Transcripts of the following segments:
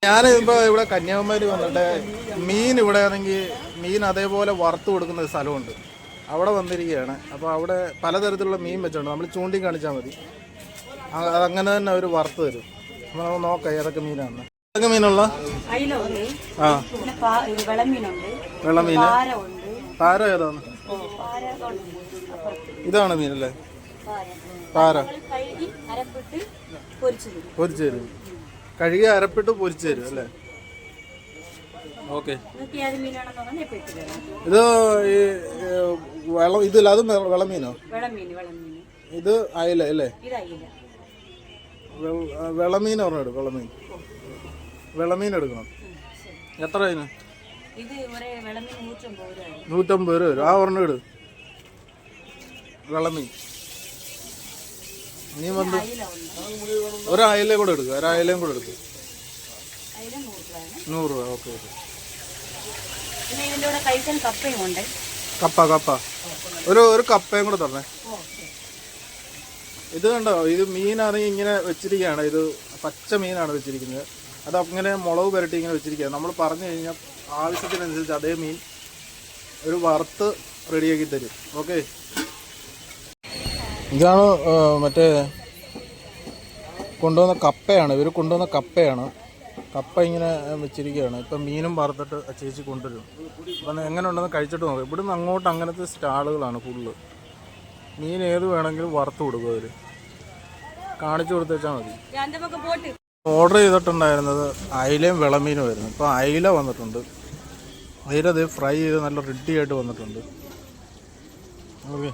ഞാനിപ്പോൾ ഇവിടെ കന്യാകുമാരി വന്നിട്ട് മീൻ ഇവിടെ ആണെങ്കിൽ മീൻ അതേപോലെ വറുത്ത് കൊടുക്കുന്ന ഒരു സ്ഥലമുണ്ട്. അവിടെ വന്നിരിക്കുകയാണ്. അപ്പോൾ അവിടെ പലതരത്തിലുള്ള മീൻ വെച്ചിട്ടുണ്ട്. നമ്മൾ ചൂണ്ടി കാണിച്ചാൽ മതി, അതങ്ങനെ തന്നെ അവർ വറുത്ത് തരും. അപ്പോൾ നമുക്ക് നോക്കാം ഏതൊക്കെ മീനാണ്. ഏതൊക്കെ മീനുള്ള വെള്ളമീൻ. പാര ഏതാണ്? ഇതാണ് മീനല്ലേ? പാര പൊരിച്ചു തരും. കഴുകി അരപ്പിട്ട് പൊരിച്ചു തരും അല്ലേ? ഓക്കെ. ഇത് ഇതില്ല, അത് വെളമീനോ? ഇത് അയല അല്ലേ? വെളമീൻ പറഞ്ഞെടുക്കും. വെളമീൻ എടുക്കണം. എത്ര അതിന്? 150 രൂപ വരും. ആ ഒരെണ്ണം ഇട്. വെളമീൻ നീ വന്ന് ഒരയലയും കൂടെ എടുക്കുക. 100 രൂപ. Okay okay. കപ്പ ഒരു കപ്പയും കൂടെ തരണേ. ഇത് കണ്ടോ, ഇത് മീനാണെങ്കിൽ ഇങ്ങനെ വെച്ചിരിക്കുകയാണ്. ഇത് പച്ച മീനാണ് വെച്ചിരിക്കുന്നത്. അത് അങ്ങനെ മുളക് പുരട്ടി ഇങ്ങനെ വെച്ചിരിക്കുകയാണ്. നമ്മൾ പറഞ്ഞു കഴിഞ്ഞാൽ ആവശ്യത്തിനനുസരിച്ച് അതേ മീൻ ഒരു വറുത്ത് റെഡിയാക്കി തരും. ഓക്കെ. ഇതാണ് മറ്റേ കൊണ്ടുവന്ന കപ്പയാണ്. ഇവർ കൊണ്ടുവന്ന കപ്പയാണ്. കപ്പ ഇങ്ങനെ വെച്ചിരിക്കുകയാണ്. ഇപ്പം മീനും വറുത്തിട്ട് ചേച്ചി കൊണ്ടുവരും. അപ്പം എങ്ങനെ ഉണ്ടെന്ന് കഴിച്ചിട്ട് നോക്കാം. ഇവിടുന്ന് അങ്ങോട്ട് അങ്ങനത്തെ സ്റ്റാളുകളാണ് ഫുള്ള്. മീൻ ഏത് വേണമെങ്കിലും വറുത്ത് കൊടുക്കും. അവർ കാണിച്ചു കൊടുത്തേച്ചാൽ മതി. ഓർഡർ ചെയ്തിട്ടുണ്ടായിരുന്നത് അയിലയും വെളമീനും ആയിരുന്നു. ഇപ്പോൾ അയില വന്നിട്ടുണ്ട്. അയില അത് ഫ്രൈ ചെയ്ത് നല്ല റെഡി ആയിട്ട് വന്നിട്ടുണ്ട്. ഓക്കെ,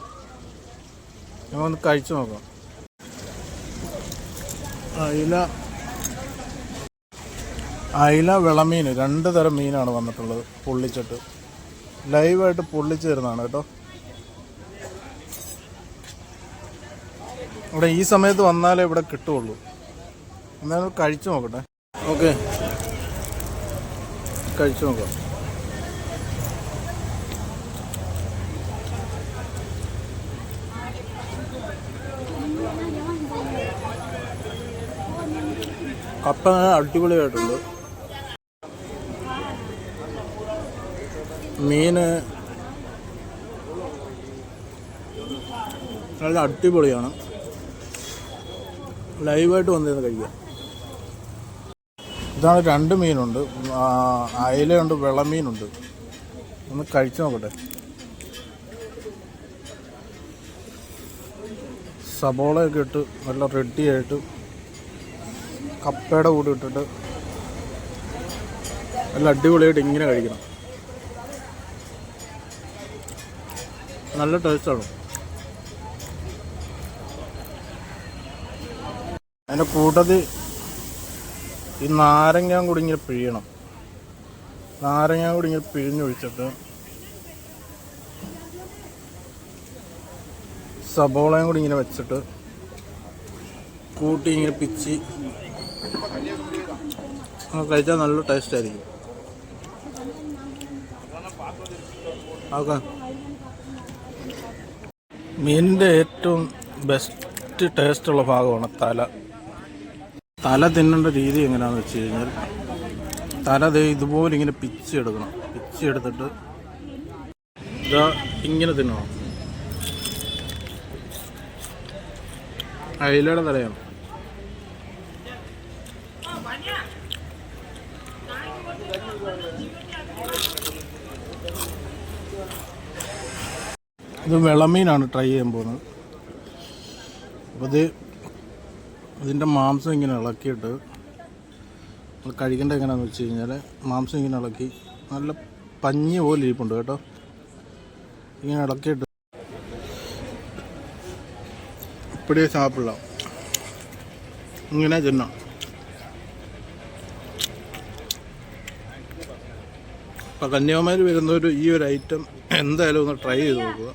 ഞങ്ങളൊന്ന് കഴിച്ചു നോക്കാം. അയില വെളമീൻ 2 തരം മീനാണ് വന്നിട്ടുള്ളത്. പൊള്ളിച്ചിട്ട് ലൈവായിട്ട് പൊള്ളിച്ച് തരുന്നതാണ് കേട്ടോ. ഇവിടെ ഈ സമയത്ത് വന്നാലേ ഇവിടെ കിട്ടുള്ളൂ. എന്നാലും കഴിച്ചു നോക്കട്ടെ. ഓക്കെ, കഴിച്ചു നോക്കാം. കപ്പ അടിപൊളിയായിട്ടുണ്ട്. മീന് നല്ല അടിപൊളിയാണ്. ലൈവായിട്ട് വന്നിരുന്ന് കഴിക്കാം. ഇതാണ് 2 മീനുണ്ട്. അയലയുണ്ട്, വെളമീനുണ്ട്. ഒന്ന് കഴിച്ചു നോക്കട്ടെ. സബോളയൊക്കെ ഇട്ട് നല്ല റെഡിയായിട്ട് കപ്പയുടെ കൂടെ ഇട്ടിട്ട് നല്ല അടിപൊളിയായിട്ട് ഇങ്ങനെ കഴിക്കണം. നല്ല ടേസ്റ്റാണ്. അതിൻ്റെ കൂട്ടത്തിൽ ഈ നാരങ്ങ കൂടി ഇങ്ങനെ പിഴിയണം. നാരങ്ങ കൂടി ഇങ്ങനെ പിഴിഞ്ഞൊഴിച്ചിട്ട് സബോളയും കൂടി ഇങ്ങനെ വെച്ചിട്ട് കൂട്ടി ഇങ്ങനെ പിച്ചി കഴിച്ചാൽ നല്ല ടേസ്റ്റ് ആയിരിക്കും. ഓക്കെ. മീനിൻ്റെ ഏറ്റവും ബെസ്റ്റ് ടേസ്റ്റുള്ള ഭാഗമാണ് തല തിന്നേണ്ട രീതി എങ്ങനെയാണെന്ന് വെച്ച് കഴിഞ്ഞാൽ തല ഇതുപോലെ ഇങ്ങനെ പിച്ചെടുക്കണം. പിച്ചെടുത്തിട്ട് ഇതാ ഇങ്ങനെ തിന്നണം. അയിലയുടെ തലയാണ്. ഇത് വെളമീനാണ് ട്രൈ ചെയ്യാൻ പോകുന്നത്. അപ്പോൾ ഇതിൻ്റെ മാംസം ഇങ്ങനെ ഇളക്കിയിട്ട് നമ്മൾ കഴിക്കേണ്ട എങ്ങനെയാണെന്ന് വെച്ച് കഴിഞ്ഞാൽ മാംസം ഇങ്ങനെ ഇളക്കി നല്ല പഞ്ഞി പോലെ ഇരിപ്പുണ്ട് കേട്ടോ. ഇങ്ങനെ ഇളക്കിയിട്ട് ഇപ്പടിയേ സാപ്പിടാം. ഇങ്ങനെ തിന്നാം. അപ്പോൾ കന്യാകുമാരി വരുന്നവർ ഈ ഒരു ഐറ്റം എന്തായാലും ഒന്ന് ട്രൈ ചെയ്ത് നോക്കുക.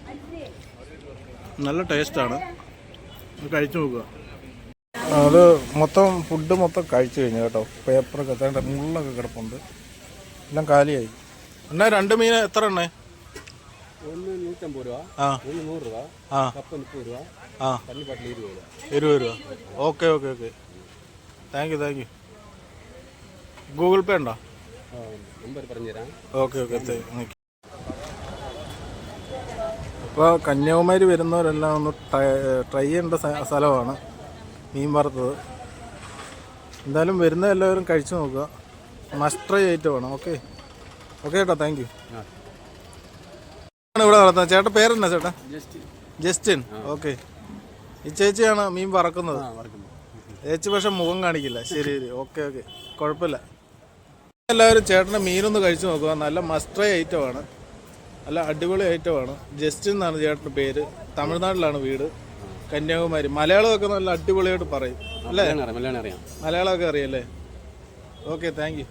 നല്ല ടേസ്റ്റാണ്. കഴിച്ചു നോക്കുക. അത് ഫുഡ് മൊത്തം കഴിച്ചു കഴിഞ്ഞു കേട്ടോ. പേപ്പറൊക്കെ തേണ്ട മുള്ളൊക്കെ കിടപ്പുണ്ട്. എല്ലാം കാലിയായി. എന്നാ 2 മീൻ എത്ര എണ്ണേ? 150 രൂപ, 100 രൂപ, കപ്പ 30 രൂപ, പള്ളിപ്പാട്ടിൽ 20 രൂപ. ഓക്കെ. Thank you. ഗൂഗിൾ പേ ഉണ്ടോ? നമ്പർ പറഞ്ഞുതരാം. Okay okay. ഇപ്പോൾ കന്യാകുമാരി വരുന്നവരെല്ലാം ഒന്ന് ട്രൈ ചെയ്യേണ്ട സ്ഥലമാണ് മീൻ വറുത്തത്. എന്തായാലും വരുന്ന എല്ലാവരും കഴിച്ചു നോക്കുക. മസ്റ്റ് ട്രൈ ഐറ്റമാണ്. ഓക്കെ ഓക്കെ ചേട്ടാ, താങ്ക് യു. ഇവിടെ നടത്തുന്നത് ചേട്ടാ, പേരെന്നാ ചേട്ടാ? ജസ്റ്റിൻ. ഓക്കെ. ഈ ചേച്ചിയാണ് മീൻ വറക്കുന്നത്. ചേച്ചി പക്ഷെ മുഖം കാണിക്കില്ല. ശരി ശരി, ഓക്കെ ഓക്കെ, കുഴപ്പമില്ല. എല്ലാവരും ചേട്ടൻ്റെ മീനൊന്ന് കഴിച്ചു നോക്കുക. നല്ല മസ്റ്റ് ട്രൈ ഐറ്റമാണ്, നല്ല അടിപൊളി ഐറ്റമാണ്. ജസ്റ്റിൻ എന്നാണ് ചേട്ടൻ്റെ പേര്. തമിഴ്നാട്ടിലാണ് വീട്, കന്യാകുമാരി. മലയാളമൊക്കെ നല്ല അടിപൊളിയായിട്ട് പറയും അല്ലേ? മലയാളമൊക്കെ അറിയാം അല്ലേ? Okay, thank you.